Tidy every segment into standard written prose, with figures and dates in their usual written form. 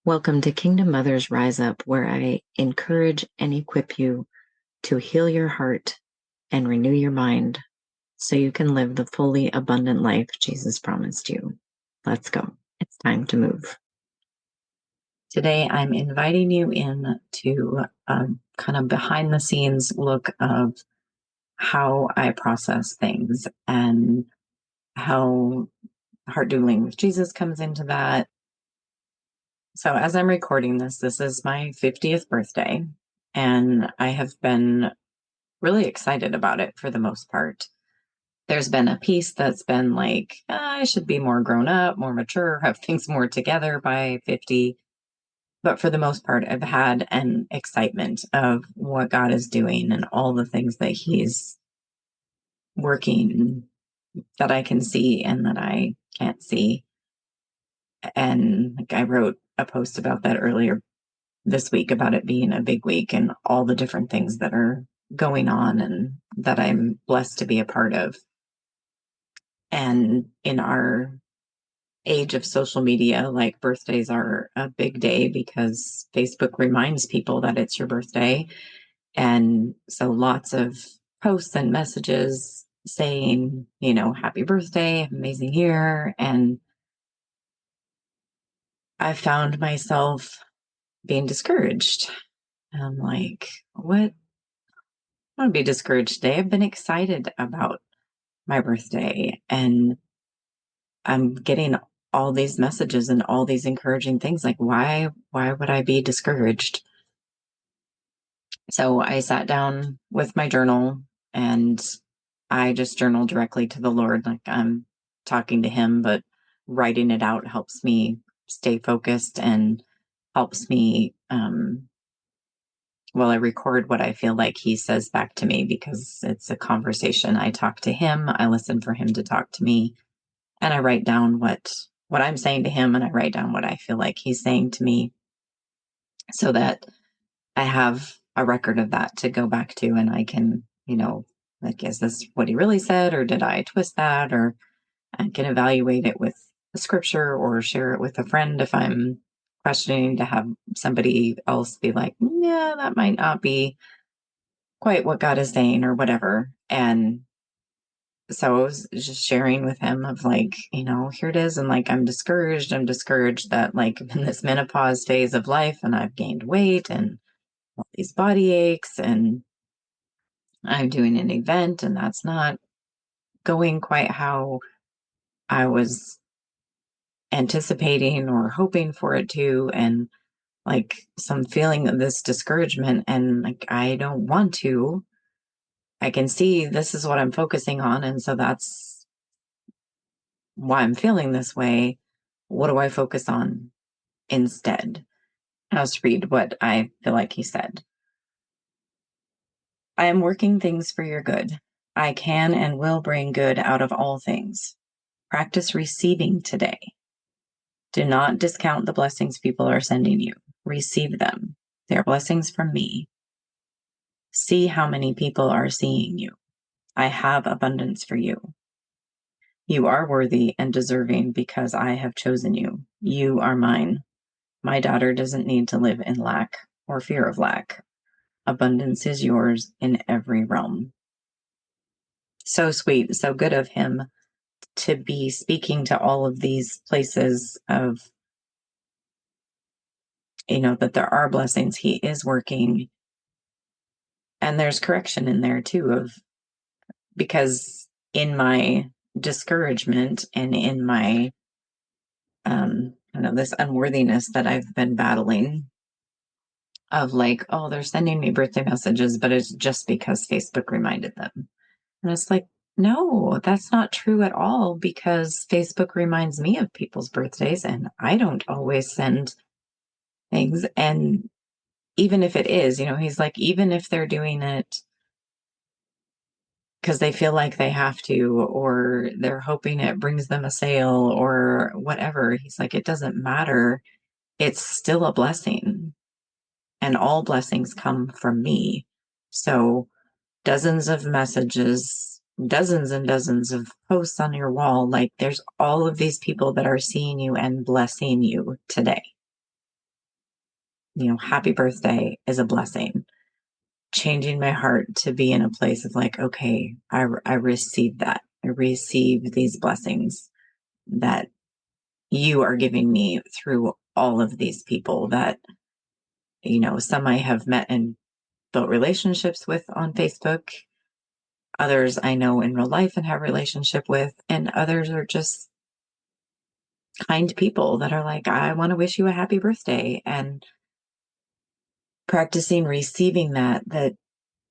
Welcome to Kingdom Mothers Rise Up, where I encourage and equip you to heal your heart and renew your mind so you can live the fully abundant life Jesus promised you. Let's go. It's time to move. Today, I'm inviting you in to kind of behind the scenes look of how I process things and how Heart Doodling with Jesus comes into that. So as I'm recording this is my 50th birthday, and I have been really excited about it for the most part. There's been a piece that's been like, I should be more grown up, more mature, have things more together by 50. But for the most part, I've had an excitement of what God is doing and all the things that He's working that I can see and that I can't see. And like I wrote a post about that earlier this week about it being a big week and all the different things that are going on and that I'm blessed to be a part of. And in our age of social media, like birthdays are a big day because Facebook reminds people that it's your birthday. And so lots of posts and messages saying, happy birthday, amazing year. And I found myself being discouraged. And I'm like, what? I want to be discouraged today. I've been excited about my birthday and I'm getting all these messages and all these encouraging things. Like, why would I be discouraged? So I sat down with my journal and I just journal directly to the Lord. Like I'm talking to Him, but writing it out helps me stay focused and helps me, I record what I feel like He says back to me because it's a conversation. I talk to Him, I listen for Him to talk to me, and I write down what I'm saying to Him, and I write down what I feel like He's saying to me so that I have a record of that to go back to, and I can, like, is this what He really said, or did I twist that? Or I can evaluate it with the scripture or share it with a friend if I'm questioning, to have somebody else be like, yeah, that might not be quite what God is saying or whatever. And so I was just sharing with him of like, here it is. And like, I'm discouraged that like I'm in this menopause phase of life and I've gained weight and all these body aches and I'm doing an event and that's not going quite how I was anticipating or hoping for it to. And like some feeling of this discouragement and like, I don't want to. I can see this is what I'm focusing on. And so that's why I'm feeling this way. What do I focus on instead? I'll just read what I feel like he said. I am working things for your good. I can and will bring good out of all things. Practice receiving today. Do not discount the blessings people are sending you. Receive them. They are blessings from me. See how many people are seeing you. I have abundance for you. You are worthy and deserving because I have chosen you. You are mine. My daughter doesn't need to live in lack or fear of lack. Abundance is yours in every realm. So sweet, so good of him to be speaking to all of these places of, that there are blessings. He is working. And there's correction in there too, because in my discouragement and in my, this unworthiness that I've been battling of like, oh, they're sending me birthday messages, but it's just because Facebook reminded them. And it's like, no, that's not true at all because Facebook reminds me of people's birthdays and I don't always send things. And even if it is, he's like, even if they're doing it because they feel like they have to, or they're hoping it brings them a sale or whatever, he's like, it doesn't matter. It's still a blessing. And all blessings come from me. So dozens of messages, dozens and dozens of posts on your wall. Like there's all of these people that are seeing you and blessing you today. happy birthday is a blessing. Changing my heart to be in a place of like, okay, I receive that. I receive these blessings that you are giving me through all of these people that, some I have met and built relationships with on Facebook. Others I know in real life and have relationship with, and others are just kind people that are like, I want to wish you a happy birthday. And practicing receiving that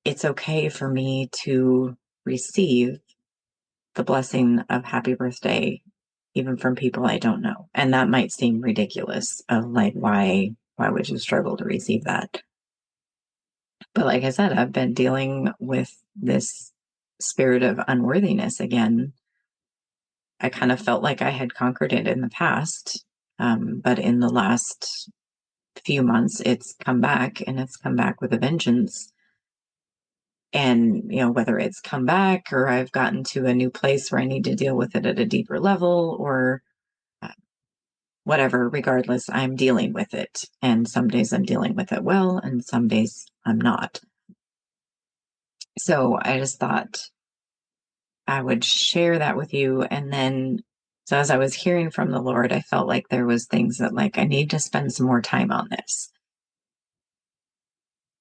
it's okay for me to receive the blessing of happy birthday, even from people I don't know. And that might seem ridiculous of like, why would you struggle to receive that? But like I said, I've been dealing with this spirit of unworthiness again. I kind of felt like I had conquered it in the past. But in the last few months, it's come back, and it's come back with a vengeance. And, whether it's come back or I've gotten to a new place where I need to deal with it at a deeper level or whatever, regardless, I'm dealing with it. And some days I'm dealing with it well, and some days I'm not. So I just thought I would share that with you. And then, so as I was hearing from the Lord, I felt like there was things that like, I need to spend some more time on this.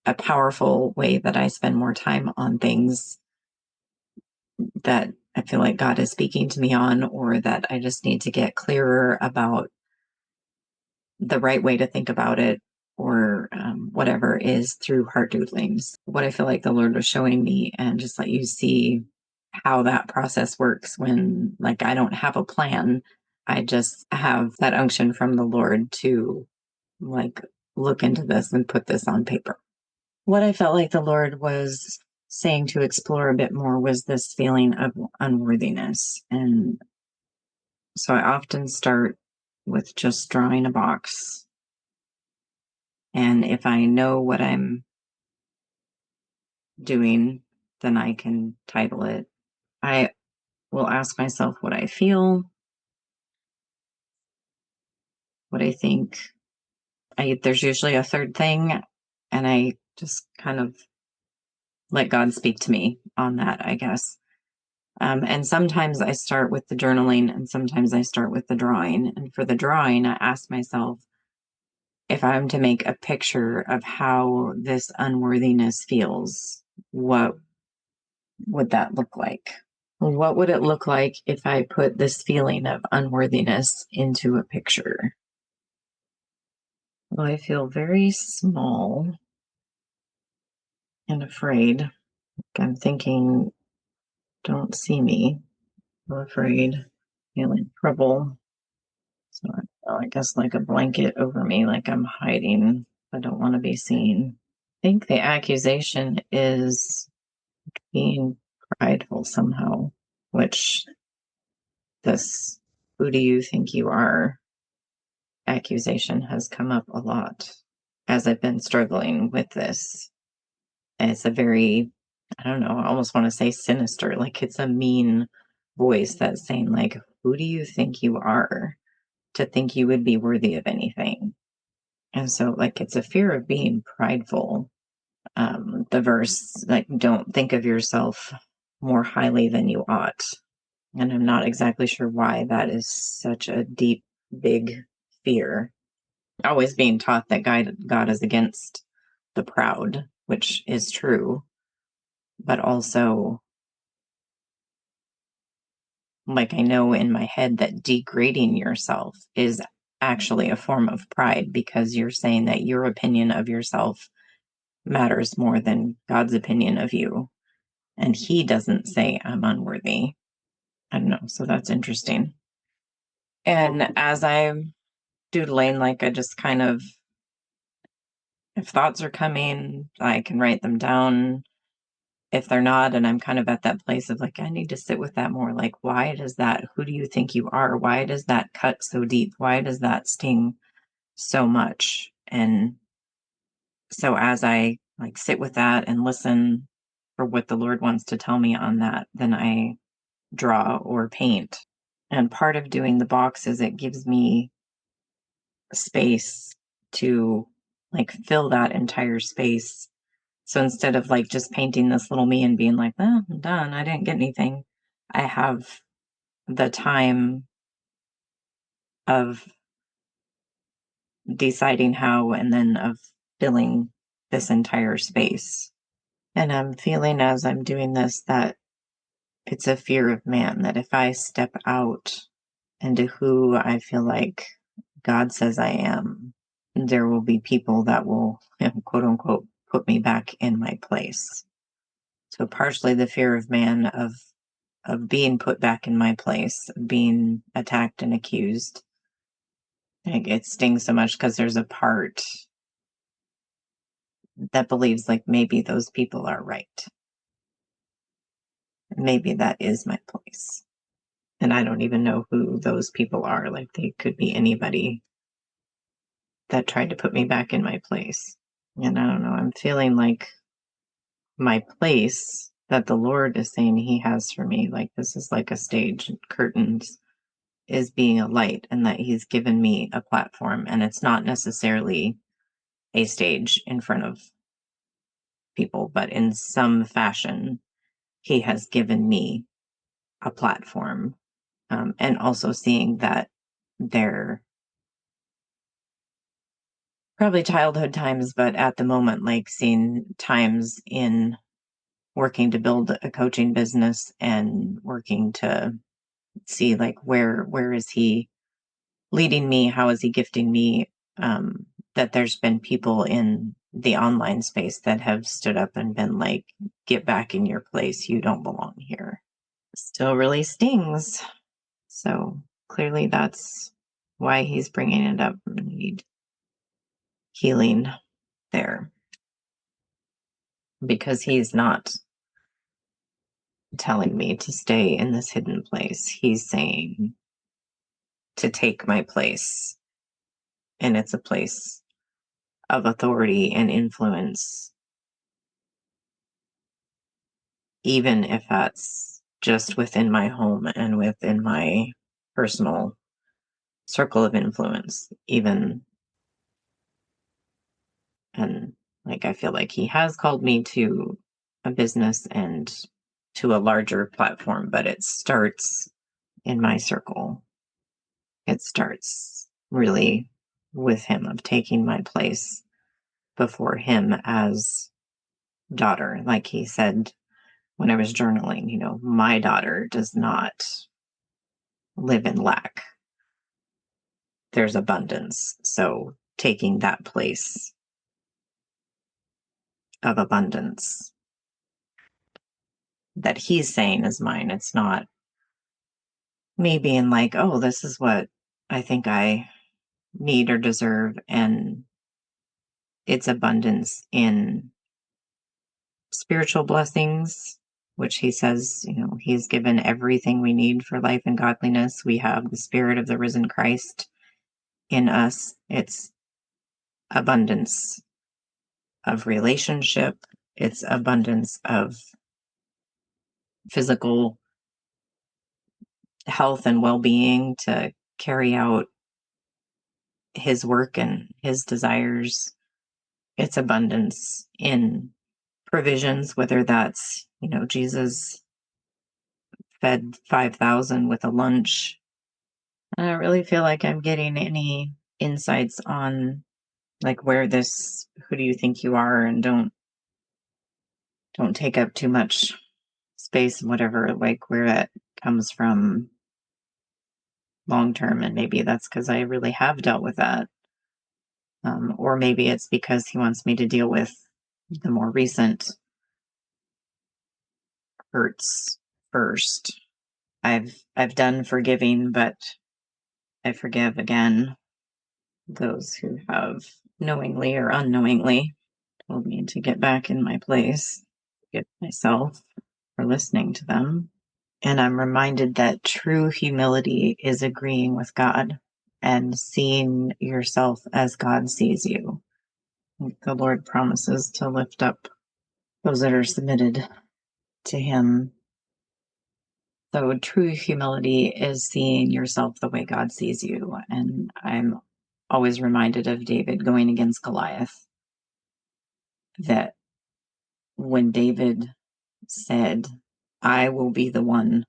A powerful way that I spend more time on things that I feel like God is speaking to me on, or that I just need to get clearer about the right way to think about it, or whatever, is through heart doodlings. What I feel like the Lord was showing me, and just let you see how that process works when like I don't have a plan. I just have that unction from the Lord to like look into this and put this on paper. What I felt like the Lord was saying to explore a bit more was this feeling of unworthiness. And so I often start with just drawing a box. And if I know what I'm doing, then I can title it. I will ask myself what I feel, what I think. There's usually a third thing, and I just kind of let God speak to me on that, I guess. And sometimes I start with the journaling, and sometimes I start with the drawing. And for the drawing, I ask myself, if I'm to make a picture of how this unworthiness feels, what would that look like? What would it look like if I put this feeling of unworthiness into a picture? Well, I feel very small and afraid. I'm thinking, don't see me. I'm afraid, feeling trouble. So I guess like a blanket over me, like I'm hiding. I don't want to be seen. I think the accusation is being prideful somehow, which this "who do you think you are" accusation has come up a lot as I've been struggling with this. And it's a very, I don't know, I almost want to say sinister, like it's a mean voice that's saying like, who do you think you are to think you would be worthy of anything? And so like it's a fear of being prideful. The verse, like, don't think of yourself more highly than you ought. And I'm not exactly sure why that is such a deep, big fear. Always being taught that God is against the proud, which is true, but also, like, I know in my head that degrading yourself is actually a form of pride, because you're saying that your opinion of yourself matters more than God's opinion of you. And he doesn't say I'm unworthy. I don't know. So that's interesting. And as I'm doodling, like I just kind of, if thoughts are coming, I can write them down. If they're not, and I'm kind of at that place of like, I need to sit with that more. Like, why does that, who do you think you are? Why does that cut so deep? Why does that sting so much? And so as I like sit with that and listen for what the Lord wants to tell me on that, then I draw or paint. And part of doing the box is it gives me space to like fill that entire space. So instead of like just painting this little me and being like, oh, I'm done, I didn't get anything, I have the time of deciding how and then of filling this entire space. And I'm feeling as I'm doing this that it's a fear of man, that if I step out into who I feel like God says I am, there will be people that will, quote unquote, put me back in my place. So partially the fear of man of being put back in my place, being attacked and accused. Like, it stings so much because there's a part that believes like maybe those people are right. Maybe that is my place. And I don't even know who those people are. Like, they could be anybody that tried to put me back in my place. And I don't know, I'm feeling like my place that the Lord is saying he has for me, like this is like a stage, curtains, is being a light, and that he's given me a platform. And it's not necessarily a stage in front of people, but in some fashion, he has given me a platform. And also seeing that they're probably childhood times, but at the moment, like seeing times in working to build a coaching business and working to see like where is he leading me, how is he gifting me, that there's been people in the online space that have stood up and been like, get back in your place, you don't belong here. Still really stings. So clearly that's why he's bringing it up. I need healing there, because he's not telling me to stay in this hidden place. He's saying to take my place, and it's a place of authority and influence, even if that's just within my home and within my personal circle of influence, even. And like, I feel like he has called me to a business and to a larger platform, but it starts in my circle. It starts really with him, of taking my place before him as daughter. Like he said when I was journaling, my daughter does not live in lack. There's abundance. So taking that place of abundance that he's saying is mine. It's not me being like, oh, this is what I think I need or deserve. And it's abundance in spiritual blessings, which he says, he's given everything we need for life and godliness. We have the spirit of the risen Christ in us. It's abundance of relationship. It's abundance of physical health and well-being to carry out his work and his desires. It's abundance in provisions, whether that's, Jesus fed 5,000 with a lunch. I don't really feel like I'm getting any insights on like where this, who do you think you are, and don't take up too much space and whatever, like where that comes from long term. And maybe that's because I really have dealt with that. Or maybe it's because he wants me to deal with the more recent hurts first. I've done forgiving, but I forgive again those who have knowingly or unknowingly told me to get back in my place, forgive myself for listening to them. And I'm reminded that true humility is agreeing with God and seeing yourself as God sees you. The Lord promises to lift up those that are submitted to him. So true humility is seeing yourself the way God sees you. And I'm always reminded of David going against Goliath, that when David said, I will be the one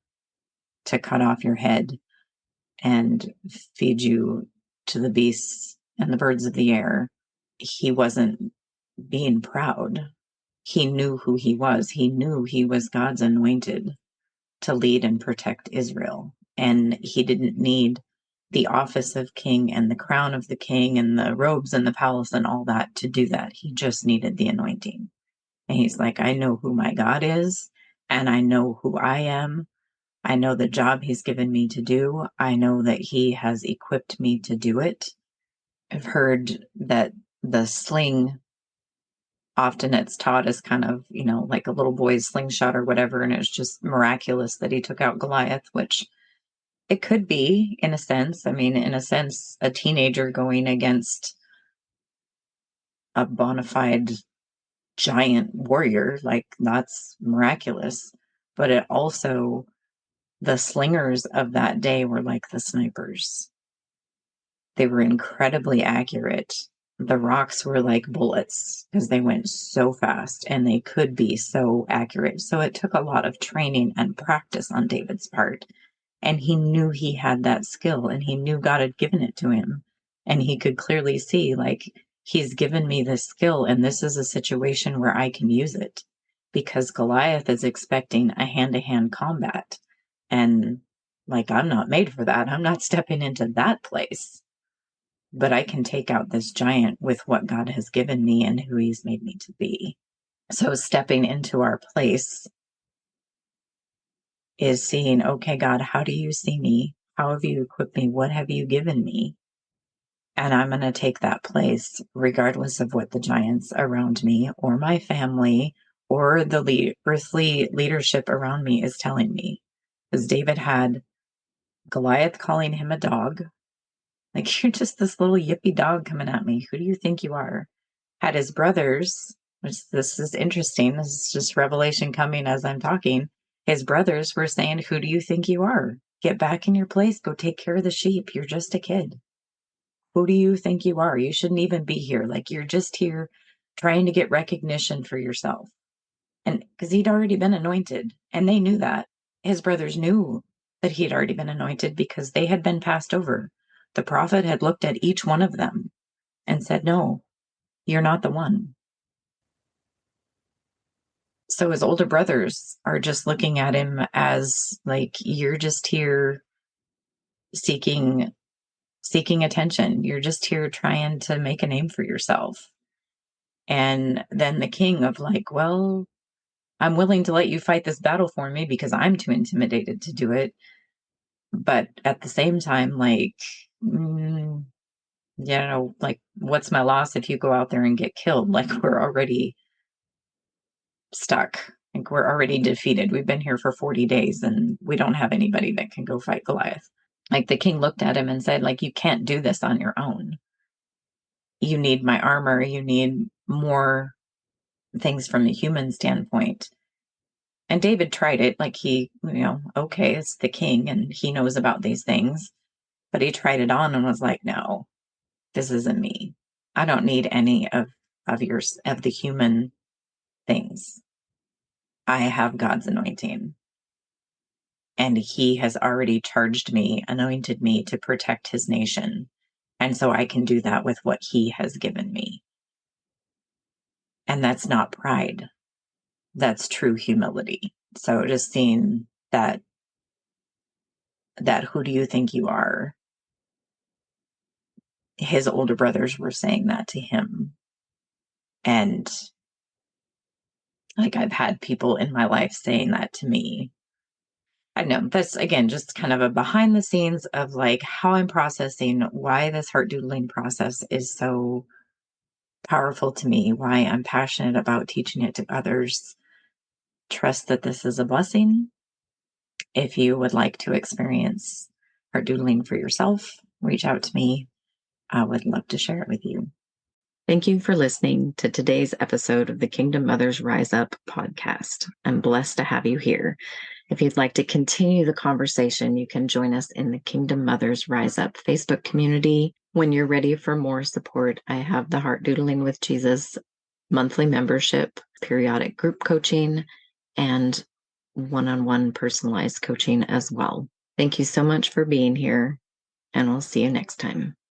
to cut off your head and feed you to the beasts and the birds of the air, he wasn't being proud. He knew who he was. He knew he was God's anointed to lead and protect Israel. And he didn't need the office of king and the crown of the king and the robes and the palace and all that to do that. He just needed the anointing. And he's like, I know who my God is, and I know who I am. I know the job he's given me to do. I know that he has equipped me to do it. I've heard that the sling, often it's taught as kind of, like a little boy's slingshot or whatever, and it's just miraculous that he took out Goliath, which it could be in a sense. I mean, in a sense, a teenager going against a bona fide giant warrior, like that's miraculous. But it also, the slingers of that day were like the snipers. They were incredibly accurate. The rocks were like bullets because they went so fast and they could be so accurate. So it took a lot of training and practice on David's part. And he knew he had that skill, and he knew God had given it to him. And he could clearly see, like, he's given me this skill, and this is a situation where I can use it, because Goliath is expecting a hand-to-hand combat. And like, I'm not made for that. I'm not stepping into that place. But I can take out this giant with what God has given me and who he's made me to be. So stepping into our place is seeing, okay, God, how do you see me? How have you equipped me? What have you given me? And I'm going to take that place regardless of what the giants around me or my family or the earthly leadership around me is telling me. Because David had Goliath calling him a dog. Like, you're just this little yippy dog coming at me. Who do you think you are? Had his brothers, which this is interesting. This is just revelation coming as I'm talking. His brothers were saying, who do you think you are? Get back in your place. Go take care of the sheep. You're just a kid. Who do you think you are? You shouldn't even be here. Like, you're just here trying to get recognition for yourself. And because he'd already been anointed, and they knew that. His brothers knew that he'd already been anointed because they had been passed over. The prophet had looked at each one of them and said, no, you're not the one. So his older brothers are just looking at him as like, you're just here seeking attention. You're just here trying to make a name for yourself. And then the king of like, well, I'm willing to let you fight this battle for me because I'm too intimidated to do it. But at the same time, like, like, what's my loss if you go out there and get killed? Like, we're already stuck. Like, we're already defeated. We've been here for 40 days and we don't have anybody that can go fight Goliath. Like, the king looked at him and said, like, you can't do this on your own. You need my armor. You need more things from a human standpoint. And David tried it. Like, he, okay, it's the king and he knows about these things. But he tried it on and was like, no, this isn't me. I don't need any of the human things. I have God's anointing. And he has already charged me, anointed me to protect his nation. And so I can do that with what he has given me. And that's not pride. That's true humility. So just seeing that who do you think you are? His older brothers were saying that to him. And like, I've had people in my life saying that to me. I know that's, again, just kind of a behind the scenes of like how I'm processing why this heart doodling process is so powerful to me, why I'm passionate about teaching it to others. Trust that this is a blessing. If you would like to experience heart doodling for yourself, reach out to me. I would love to share it with you. Thank you for listening to today's episode of the Kingdom Mothers Rise Up podcast. I'm blessed to have you here. If you'd like to continue the conversation, you can join us in the Kingdom Mothers Rise Up Facebook community When you're ready for more support, I have the Heart Doodling with Jesus monthly membership, periodic group coaching, and one-on-one personalized coaching as well. Thank you so much for being here, and we'll see you next time.